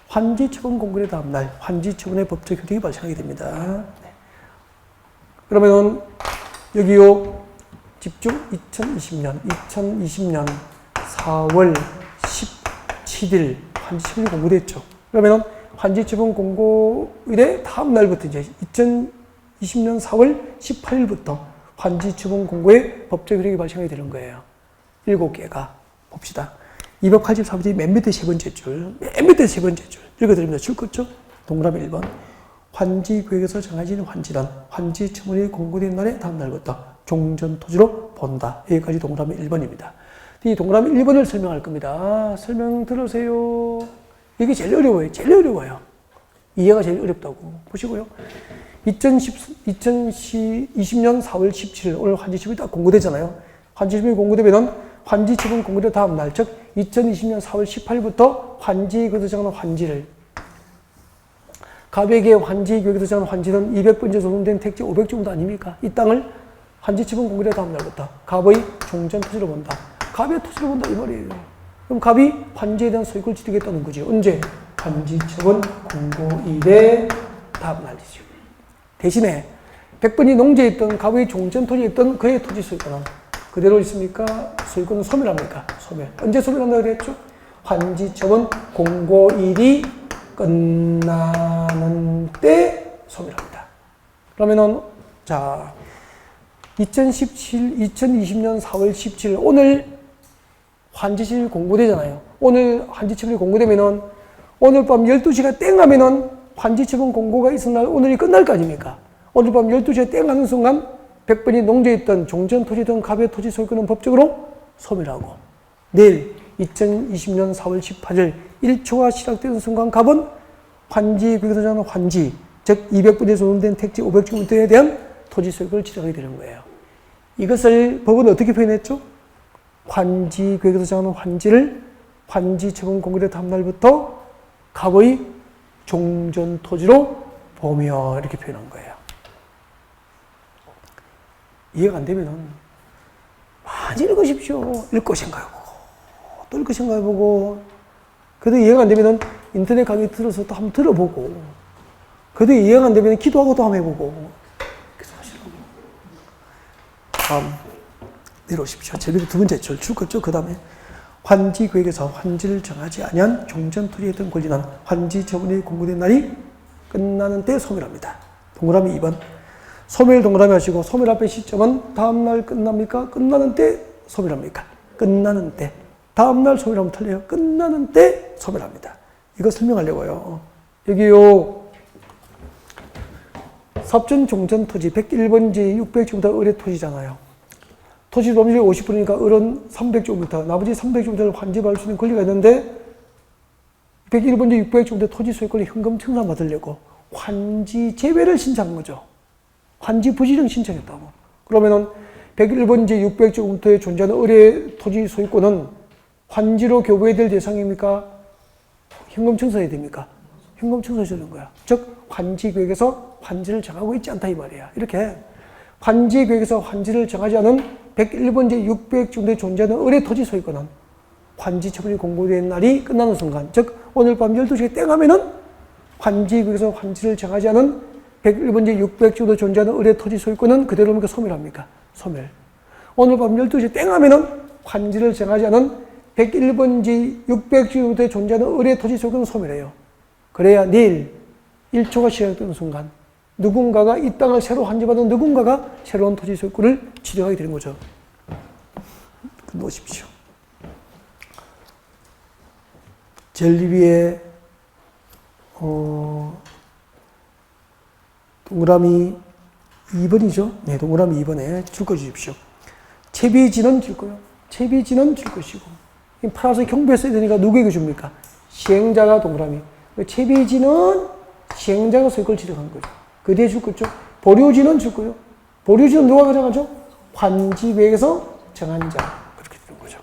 환지처분 공고일의 다음 날 환지처분의 법적 효력이 발생하게 됩니다. 네. 그러면은 여기요 집중 2020년 4월 17일 환지처분이 공고됐죠. 그러면은 환지처분 공고일의 다음 날부터 이제 2020년 4월 18일부터 환지처분 공고의 법적 효력이 발생하게 되는 거예요. 7개가 봅시다. 284페이지 맨 밑에 세 번째 줄, 읽어드립니다. 줄 껐죠? 동그라미 1번. 환지구역에서 정해진 환지는 환지처분이 공고된 날의 다음 날부터 종전토지로 본다. 여기까지 동그라미 1번입니다. 이 동그라미 1번을 설명할 겁니다. 설명 들으세요. 이게 제일 어려워요. 이해가 제일 어렵다고. 보시고요. 2020년 4월 17일, 오늘 환지처분이 딱 공고되잖아요. 환지처분이 공고되면은 환지처분 공고된 다음 날, 즉 2020년 4월 18일부터 환지구역에서 정한 환지를 갑에게 환지구역에서 정한 환지는 200번째 조성된 택지 500제곱미터 아닙니까? 이 땅을 환지처분 공고된 다음 날부터 갑의 종전토지로 본다. 갑의 토지로 본다 이 말이에요. 그럼 갑이 환지에 대한 소유권을 취득했다는 거죠. 언제? 환지처분 공고일의 다음 날이죠. 대신에 100번이 농지에 있던 갑의 종전토지에 있던 그의 토지 소유권은 그대로 있습니까? 소유권은 소멸합니까? 소멸. 언제 소멸한다고 그랬죠? 환지처분 공고일이 끝나는 때 소멸합니다. 그러면은, 자, 2020년 4월 17일, 오늘 환지처분이 공고되잖아요. 오늘 환지처분이 공고되면은, 오늘 밤 12시가 땡 하면은 환지처분 공고가 있은 날, 오늘이 끝날 거 아닙니까? 오늘 밤 12시에 땡 하는 순간, 100번이 농지에 있던 종전토지든 갑의 토지 소유권은 법적으로 소멸하고 내일 2020년 4월 18일 1초가 시작되는 순간 갑은 환지구역에서 정한 환지, 즉 200번에 조성된 택지 500제곱미터에 대한 토지 소유권을 취득하게 되는 거예요. 이것을 법은 어떻게 표현했죠? 환지구역에서 정한 환지를 환지처분 공고된 다음 날부터 갑의 종전토지로 보며 이렇게 표현한 거예요. 이해가 안 되면은 많이 읽으십시오. 읽고 생각해보고, 또 읽고 생각해보고, 그래도 이해가 안 되면은 인터넷 강의 들어서 또 한번 들어보고, 그래도 이해가 안 되면 기도하고 또 한번 해보고, 계속 하시라고. 다음, 내려오십시오. 제일 두 번째 줄 거죠. 그 다음에 환지구역에서 환지를 정하지 아니한 종전토지에 든 권리는 환지 처분이 공고된 날이 끝나는 때 소멸합니다. 동그라미 2번. 소멸 동그라미 하시고, 소멸 앞에 시점은 다음날 끝납니까? 끝나는 때 소멸합니까? 끝나는 때. 다음날 소멸하면 틀려요. 끝나는 때 소멸합니다. 이거 설명하려고요. 여기요. 섭전 종전 토지 101번지 600제곱미터 을의 토지잖아요. 토지 범위율이 50%니까 을은 300제곱미터, 나머지 300제곱미터를 환지받을 수 있는 권리가 있는데 101번지 600제곱미터 토지 소유권을 현금 청산 받으려고 환지 제외를 신청한 거죠. 환지 부지정 신청했다고. 그러면은 101번지 600제곱미터에 존재하는 을의 토지 소유권은 환지로 교부해야 될 대상입니까? 현금 청산해야 됩니까? 현금 청산해야 되는 거야. 즉 환지구역에서 환지를 정하고 있지 않다 이 말이야. 이렇게 환지구역에서 환지를 정하지 않은 101번지 600제곱미터에 존재하는 을의 토지 소유권은 환지 처분이 공고된 날이 끝나는 순간, 즉 오늘 밤 12시에 땡 하면은 환지구역에서 환지를 정하지 않은 101번지 600제곱미터에 존재하는 을의 토지 소유권은 그대로입니까? 소멸합니까? 소멸. 오늘 밤 12시에 땡 하면은 환지를 정하지 않은 101번지 600제곱미터에 존재하는 을의 토지 소유권은 소멸해요. 그래야 내일 1초가 시작되는 순간 누군가가 이 땅을 새로 환지받은 누군가가 새로운 토지 소유권을 취득하게 되는 거죠. 놓으십시오. 제일 위에 동그라미 2번이죠. 네, 동그라미 2번에 줄 거 주십시오. 채비지는 줄 거요. 채비지는 줄 것이고, 팔아서 경비에 써야 되니까 누구에게 줍니까? 시행자가 동그라미. 채비지는 시행자가 소유권을 취득한 거죠. 그 뒤에 줄 거죠. 보류지는 줄 거요. 보류지는 누가 가져가죠? 환지구역에서 정한 자. 그렇게 되는 거죠.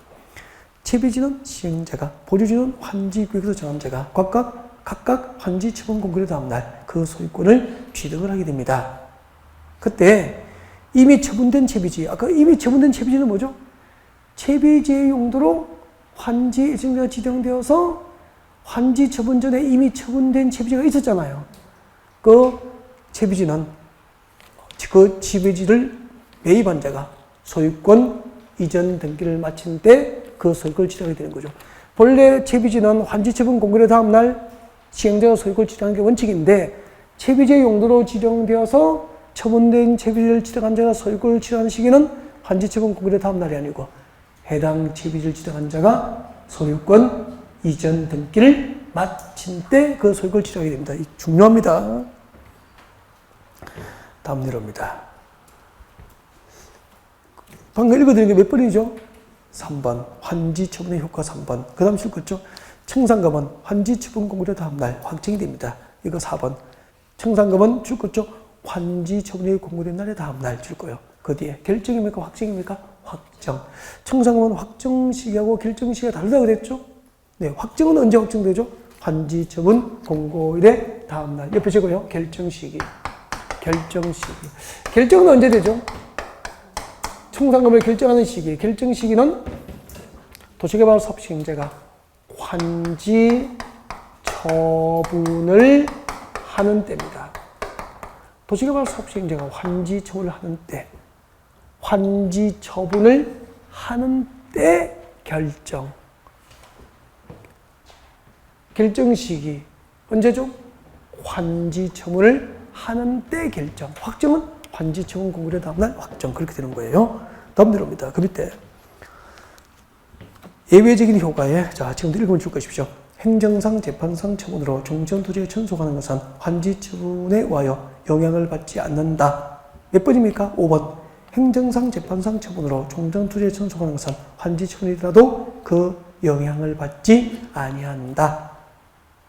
채비지는 시행자가, 보류지는 환지구역에서 정한 자가 각각 환지 처분 공고의 다음날 그 소유권을 취득을 하게 됩니다. 그때 이미 처분된 채비지, 아까 이미 처분된 채비지는 뭐죠? 채비지의 용도로 환지 예정자가 지정되어서 환지 처분 전에 이미 처분된 채비지가 있었잖아요. 그 채비지는 그 채비지를 매입한 자가 소유권 이전 등기를 마친 때 그 소유권을 취득하게 되는 거죠. 본래 채비지는 환지 처분 공고의 다음날 시행자가 소유권을 취득하는 게 원칙인데, 채비지의 용도로 지정되어서 처분된 채비지를 취득한 자가 소유권을 취득하는 시기는 환지 처분 공고의 다음날이 아니고 해당 채비지를 취득한 자가 소유권 이전 등기를 마친 때 그 소유권을 취득하게 됩니다. 이 중요합니다. 다음 내려옵니다. 방금 읽어드린 게 몇 번이죠? 3번. 환지 처분의 효과 3번. 그 다음 줄 거죠? 청산금은 환지 처분 공고의 다음날 확정이 됩니다. 이거 4번. 청산금은 줄 거죠? 환지 처분이 공고된 날의 다음날 줄 거예요. 그 뒤에 결정입니까? 확정입니까? 확정. 청산금은 확정 시기하고 결정 시기가 다르다고 그랬죠? 네, 확정은 언제 확정되죠? 환지 처분 공고일의 다음날. 옆에 적어요. 결정 시기. 결정 시기. 결정은 언제 되죠? 청산금을 결정하는 시기. 결정 시기는 도시개발 사업 시행자가 환지 처분을 하는 때입니다. 도시개발 사업 시행자가 환지 처분을 하는 때. 환지 처분을 하는 때 결정. 결정 시기. 언제죠? 환지 처분을 하는 때 결정. 확정은 환지 처분 공고의 다음날 확정. 그렇게 되는 거예요. 다음 내려옵니다. 그 밑에. 예외적인 효과에, 자, 지금도 읽으면 줄 것이십시오. 행정상, 재판상 처분으로 종전토지에 전속하는 것은 환지 처분에 의하여 영향을 받지 않는다. 몇 번입니까? 5번. 행정상, 재판상 처분으로 종전토지에 전속하는 것은 환지 처분이라도 그 영향을 받지 아니한다.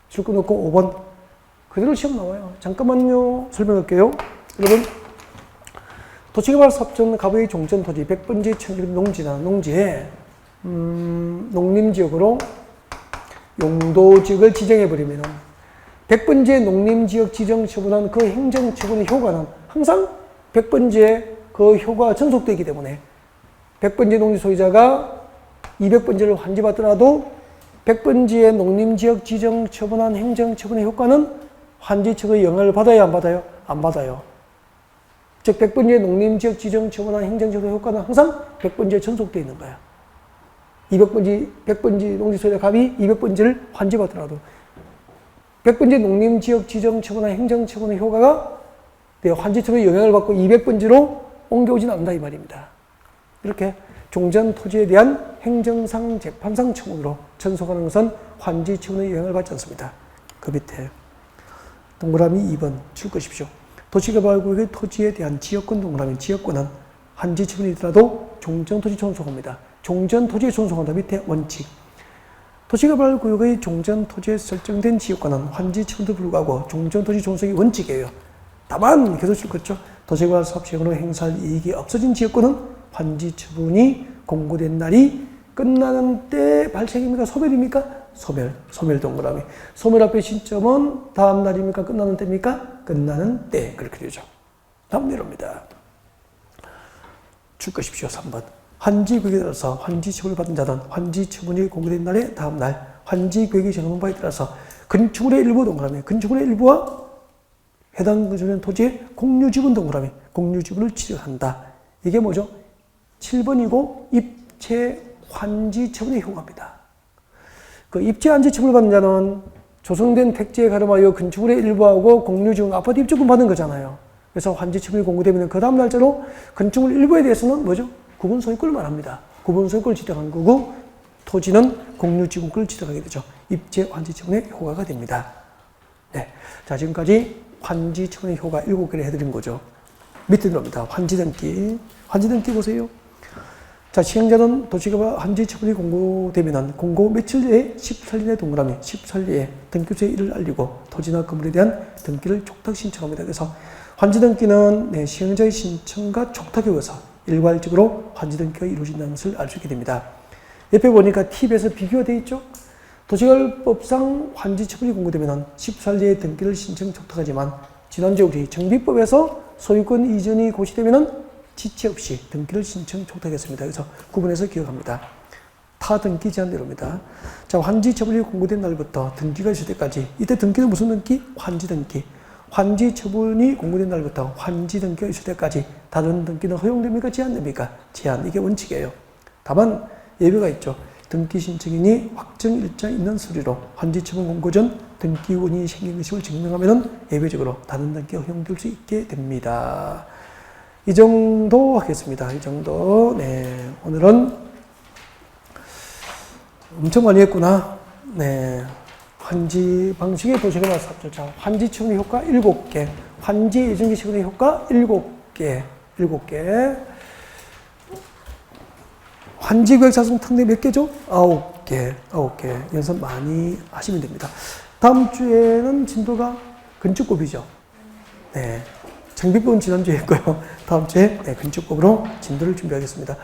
줄 거 놓고 5번. 그대로 시험 나와요. 잠깐만요. 설명할게요. 여러분, 도시개발 사업전 가부의 종전토지 100번지 청길 농지에 농림지역으로 용도지역을 지정해버리면 100번지의 농림지역 지정 처분한 그 행정처분의 효과는 항상 100번지의 그 효과가 전속되기 때문에 100번지 농지 소유자가 200번지를 환지받더라도 100번지의 농림지역 지정 처분한 행정처분의 효과는 환지처분의 영향을 받아야 안 받아요? 안 받아요. 즉 100번지의 농림지역 지정 처분한 행정처분의 효과는 항상 100번지에 전속되어 있는 거야. 100번지 농지 소유자 갑이 200번지를 환지받더라도 100번지 농림지역 지정 처분한 행정처분의 효과가 환지처분의 영향을 받고 200번지로 옮겨오진 않는다 이 말입니다. 이렇게 종전 토지에 대한 행정상 재판상 처분으로 전속하는 것은 환지처분의 영향을 받지 않습니다. 그 밑에 동그라미 2번 줄 것이십시오. 도시개발구역의 토지에 대한 지역권 동그라미 지역권은 환지처분이더라도 종전토지 존속합니다. 종전토지에 존속한다. 밑에 원칙. 도시개발구역의 종전토지에 설정된 지역권은 환지처분도 불구하고 종전토지 존속이 원칙이에요. 다만 계속 줄 거죠. 도시개발 사업 시행으로 행사할 이익이 없어진 지역권은 환지처분이 공고된 날이 끝나는 때 발생입니까? 소멸입니까? 소멸 동그라미. 소멸 앞에 시점은 다음 날입니까? 끝나는 때입니까? 끝나는 때. 그렇게 되죠. 다음 내려옵니다. 줄 것이십시오. 3번. 환지구역에 따라서 환지처분을 받은 자는 환지처분이 공고된 날의 다음 날 환지구역이 정하는 바에 따라서 건축물의 일부 동그라미. 건축물의 일부와 해당 건축물 토지의 공유지분 동그라미. 공유지분을 지정한다. 이게 뭐죠? 7번이고 입체 환지처분의 효과입니다. 그 입체 환지처분을 받는 자는 조성된 택지에 가름하여 건축물의 일부하고 공유지분 아파트 입주권 받은 거잖아요. 그래서 환지처분이 공고되면 그 다음 날짜로 건축물 일부에 대해서는 뭐죠? 구분 소유권을 말합니다. 구분 소유권을 지정한 거고 토지는 공유지분권을 지정하게 되죠. 입체 환지처분의 효과가 됩니다. 네, 자 지금까지 환지처분의 효과 7개를 해드린 거죠. 밑에 들어옵니다. 환지등기. 환지등기 보세요. 자, 시행자는 도시개발 환지처분이 공고되면 공고 며칠 내에 14일 내 동그라미 14일 내에 등기소에 이를 알리고 토지나 건물에 대한 등기를 촉탁 신청합니다. 그래서 환지등기는 시행자의 신청과 촉탁에 의해서 일괄적으로 환지등기가 이루어진다는 것을 알 수 있게 됩니다. 옆에 보니까 팁에서 비교가 되어 있죠. 도시개발법상 환지처분이 공고되면 14일 내에 등기를 신청 촉탁하지만 지난주에 우리 정비법에서 소유권 이전이 고시되면 지체 없이 등기를 신청 촉탁했습니다. 그래서 구분해서 기억합니다. 타 등기 제한대로입니다. 자, 환지처분이 공고된 날부터 등기가 있을 때까지 이때 등기는 무슨 등기? 환지등기. 환지처분이 공고된 날부터 환지등기가 있을 때까지 다른 등기는 허용됩니까? 제한됩니까? 제한. 이게 원칙이에요. 다만 예외가 있죠. 등기 신청인이 확정 일자 있는 서류로 환지처분 공고 전 등기 원인이 생긴 것임을 증명하면 예외적으로 다른 등기가 허용될 수 있게 됩니다. 이 정도 하겠습니다. 이 정도. 네. 오늘은 엄청 많이 했구나. 네. 환지 방식의 도시개발 사업 절차. 환지처분의 효과 7개. 환지 예정지 처분의 효과 7개. 7개. 환지구역 자성 특례 몇 개죠? 9개. 9개. 연습 많이 하시면 됩니다. 다음 주에는 진도가 건축법이죠. 네. 정비법은 지난주에 했고요. 다음 주에 건축법으로 진도를 준비하겠습니다.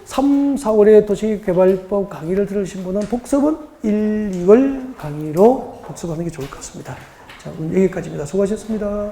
3, 4월에 도시개발법 강의를 들으신 분은 복습은 1, 2월 강의로 복습하는 게 좋을 것 같습니다. 자, 오늘 여기까지입니다. 수고하셨습니다.